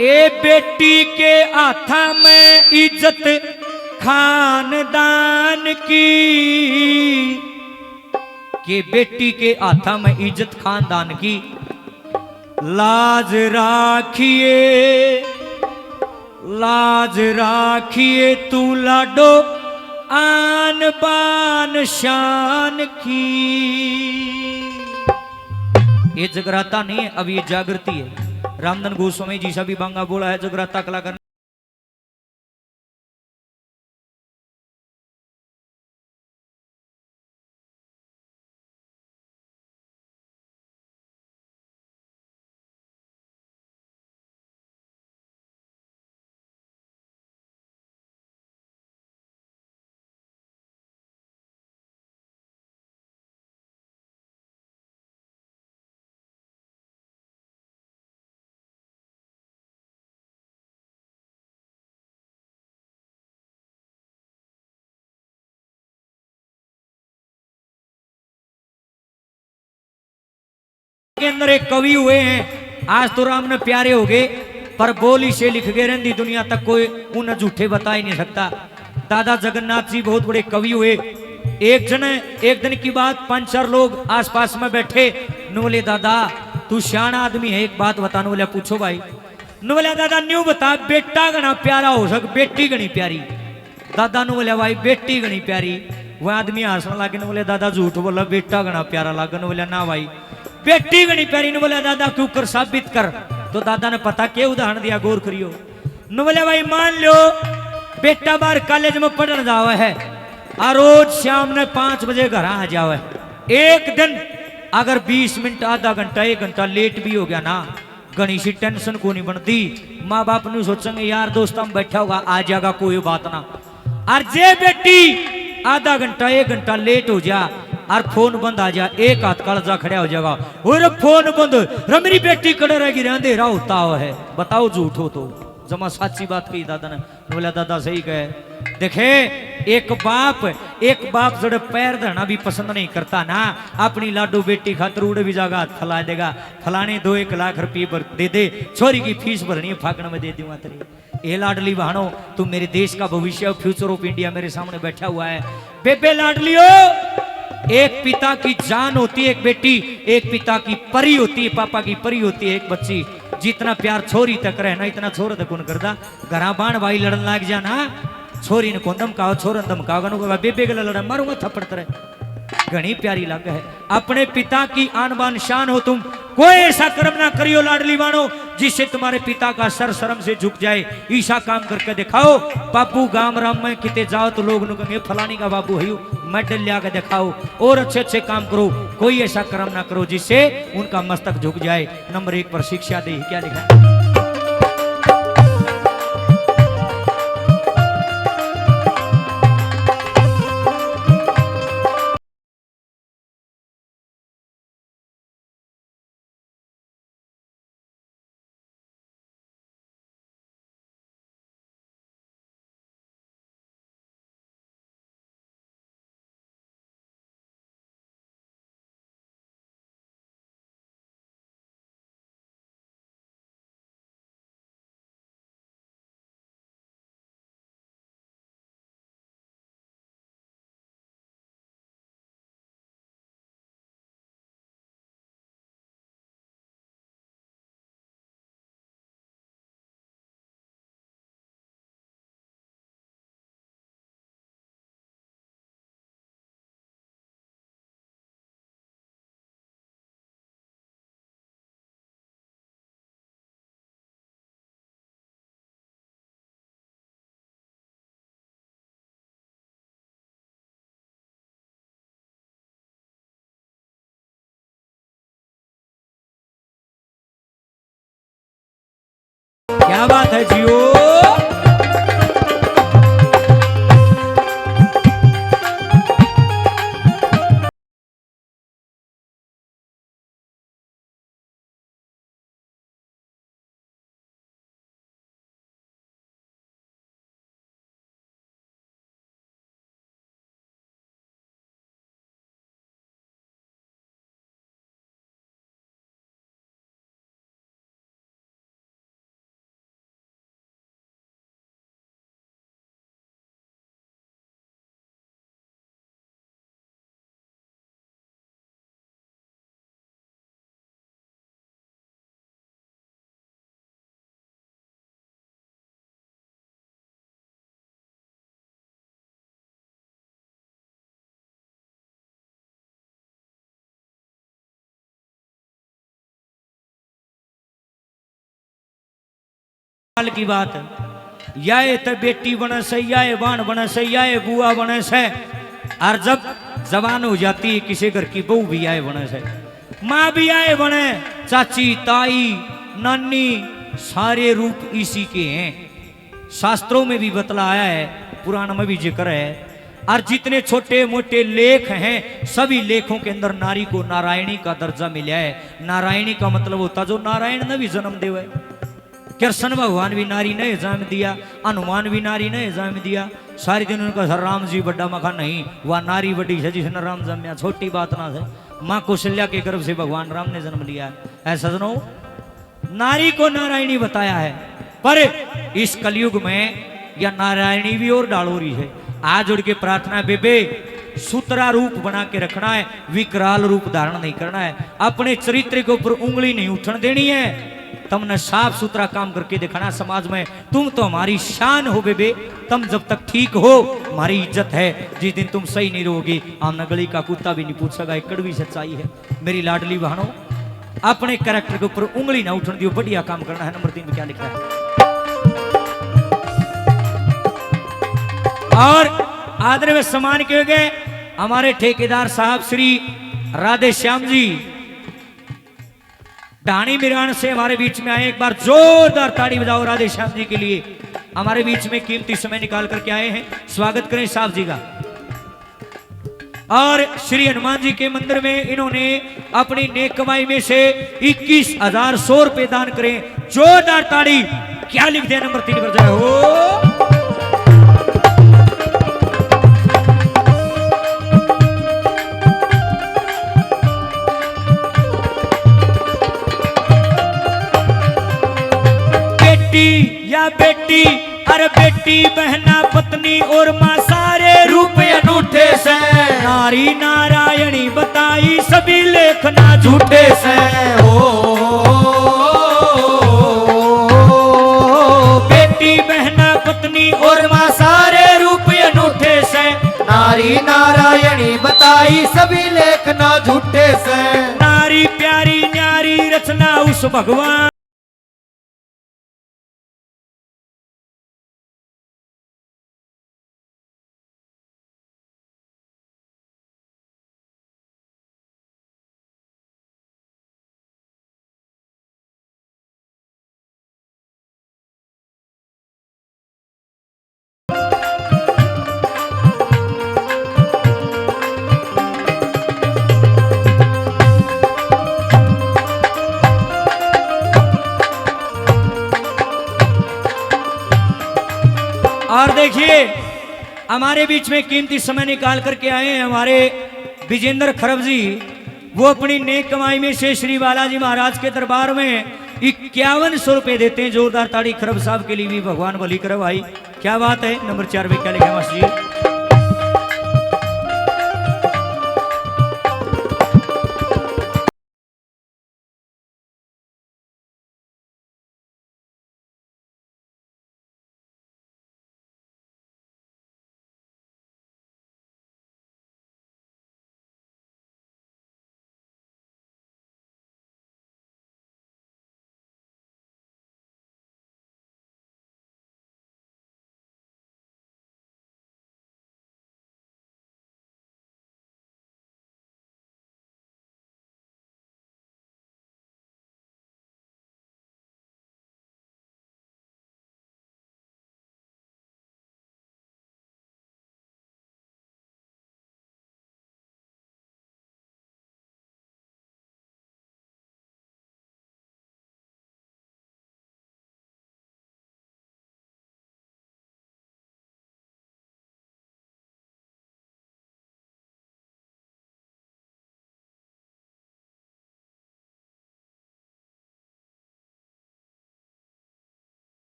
ए बेटी के हाथा में इज्जत खानदान की, के बेटी के हाथा में इज्जत खानदान की। लाज राखिए लाज राखिए तू लाडो आन बान शान की। ये जगराता नहीं है, अब ये जागृति है। रामधन गोस्वामी जी सा भी बांगा बोला है जगराता कलाकार। के अंदर एक कवि हुए हैं, आज तो राम ने प्यारे हो गए, पर बोली से लिख गए रंदी दुनिया तक कोई उन्हें झूठे बता ही नहीं सकता। दादा जगन्नाथ जी बहुत बड़े कवि हुए। एक दिन की बात, 5-4 लोग आसपास में बैठे। नु बोले दादा तू सियाना आदमी है, एक बात बता। नु बोले पूछो भाई। नु बोले दादा न्यू बता, बेटा घना प्यारा हो सक बेटी घनी प्यारी। दादा नु बोले भाई बेटी घनी प्यारी। वह आदमी हंसने लगे। बोले दादा झूठ बोला, बेटा घना प्यारा लगा। बोले ना भाई बेटी घनी प्यारी। ने बोले दादा क्यों कर साबित कर। तो दादा ने पता के उदाहरण दिया, गौर करियो। ने बोले भाई मान लो बेटा बार कॉलेज में पढ़ने जावे है और रोज शाम ने 5 बजे घर आ जावे। एक दिन अगर 20 मिनट आधा घंटा 1 घंटा लेट भी हो गया ना, घनी सी टेंशन को नहीं बनती। माँ बाप ने सोचेंगे यार दोस्त हम बैठा होगा आ जाएगा कोई बात ना। और जे बेटी आधा घंटा 1 घंटा लेट हो जा और फोन बंद आ जा, एक हाथ कलजा खड़ा हो जाएगा और फोन बंद मेरी बेटी कड़े रहेगी, अंधेरा होता है। बताओ झूठ हो तो जमा सच्ची बात कही दादा ने। बोला दादा सही कहे। देखे एक बाप जड़े पैर धरना भी पसंद नहीं करता ना, अपनी लाडू बेटी खातर उड़े भी जागा हाथ फैला देगा। फलाने 2-1 लाख रुपये दे दे, छोरी की फीस भरनी है फाकड़ में दे दूंगा तेरी। ए लाडली बहनों तू मेरे देश का भविष्य फ्यूचर ऑफ इंडिया मेरे सामने बैठा हुआ है। बेबे लाडलियो, एक पिता की जान होती है एक बेटी, एक पिता की परी होती है, पापा की परी होती है एक बच्ची। जितना प्यार छोरी तक रहना इतना छोर तक कौन करता। घरा बाण भाई लड़न लाग जाना, छोरी ने कोंदम कहा छोरन दम कहा बेबे गला लड़ा मारूंगा थप्पड़ तरह। घनी प्यारी लग है। अपने पिता की आन बान शान हो तुम। कोई ऐसा कर्म ना करियो लाडली बानो जिससे तुम्हारे पिता का सर शर्म से झुक जाए। ईशा काम करके दिखाओ। बाबू गांव राम में किते जाओ तो लोग कहेंगे फलानी का बाबू है, मेडल लिया के दिखाओ और अच्छे अच्छे काम करो। कोई ऐसा कर्म ना करो जिससे उनका मस्तक झुक जाए। नंबर 1 पर शिक्षा दे, क्या लिखा। क्या बात है जियो। साल की बात है, या तो बेटी बने से, या बाण बने से, या बुआ बने से, और जब जवान हो जाती है किसी घर की बहू भी आए बने से, माँ भी आए बने, चाची ताई नानी, सारे रूप इसी के हैं। शास्त्रों में भी बतलाया है, पुराण में भी जिक्र है। और जितने छोटे मोटे लेख हैं सभी लेखों के अंदर नारी को नारायणी का दर्जा मिला है। नारायणी का मतलब होता जो नारायण ने भी जन्म दिया है। कृष्ण भगवान भी नारी ने जन्म दिया, हनुमान भी नारी ने जन्म दिया। सारी दिन उनका सर राम जी बड़ा मखा नहीं, वह नारी बड़ी है जिसने राम जन्मया, छोटी बात ना है। माँ कौशल्या के गर्भ से भगवान राम ने जन्म लिया है। ऐसा सजनो नारी को नारायणी बताया है। पर इस कलयुग में यह नारायणी भी और डालोरी है। आज उड़ के प्रार्थना बेबे सूत्रा रूप बना के रखना है, विकराल रूप धारण नहीं करना है। अपने चरित्र के ऊपर उंगली नहीं उठने देनी है। तुमने साफ सुथरा काम करके दिखाना समाज में। तुम तो हमारी शान हो बेबे। तुम जब तक ठीक हो हमारी इज्जत है। जिस दिन तुम सही नहीं रहोगी आमना गली का कुत्ता भी नहीं पूछ सका। एक कड़वी सच्चाई है मेरी लाडली बहनों। अपने कैरेक्टर के ऊपर उंगली ना उठने दियो, बढ़िया काम करना है। नंबर 3 में क्या लिखा है? और आदर व सम्मान किए गए हमारे ठेकेदार साहब श्री राधे श्याम जी ढाणी मिरान से हमारे बीच में आए। एक बार जोरदार ताड़ी बजाओ राधे श्याम जी के लिए। हमारे बीच में कीमती समय निकाल करके आए हैं। स्वागत करें साहब जी का। और श्री हनुमान जी के मंदिर में इन्होंने अपनी नेक कमाई में से 21,100 रुपए दान करें। जोरदार ताड़ी। क्या लिख दिया? नंबर 3 पर जाए हो। या बेटी अरे बेटी बहना पत्नी और माँ सारे रूप अनूठे से। नारी नारायणी बताई सभी लेखना झूठे से। बेटी बहना पत्नी और माँ सारे रूप अनूठे से। नारी नारायणी बताई सभी लेखना झूठे से। नारी प्यारी न्यारी रचना उस भगवान। और देखिए हमारे बीच में कीमती समय निकाल करके आए हैं हमारे विजेंद्र खरब जी। वो अपनी नेक कमाई में से श्री बालाजी महाराज के दरबार में 5100 रुपए देते हैं। जोरदार ताड़ी खरब साहब के लिए भी भगवान भली करे भाई। क्या बात है? नंबर 4 पे क्या लिखा मास्टर जी?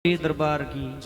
दरबार की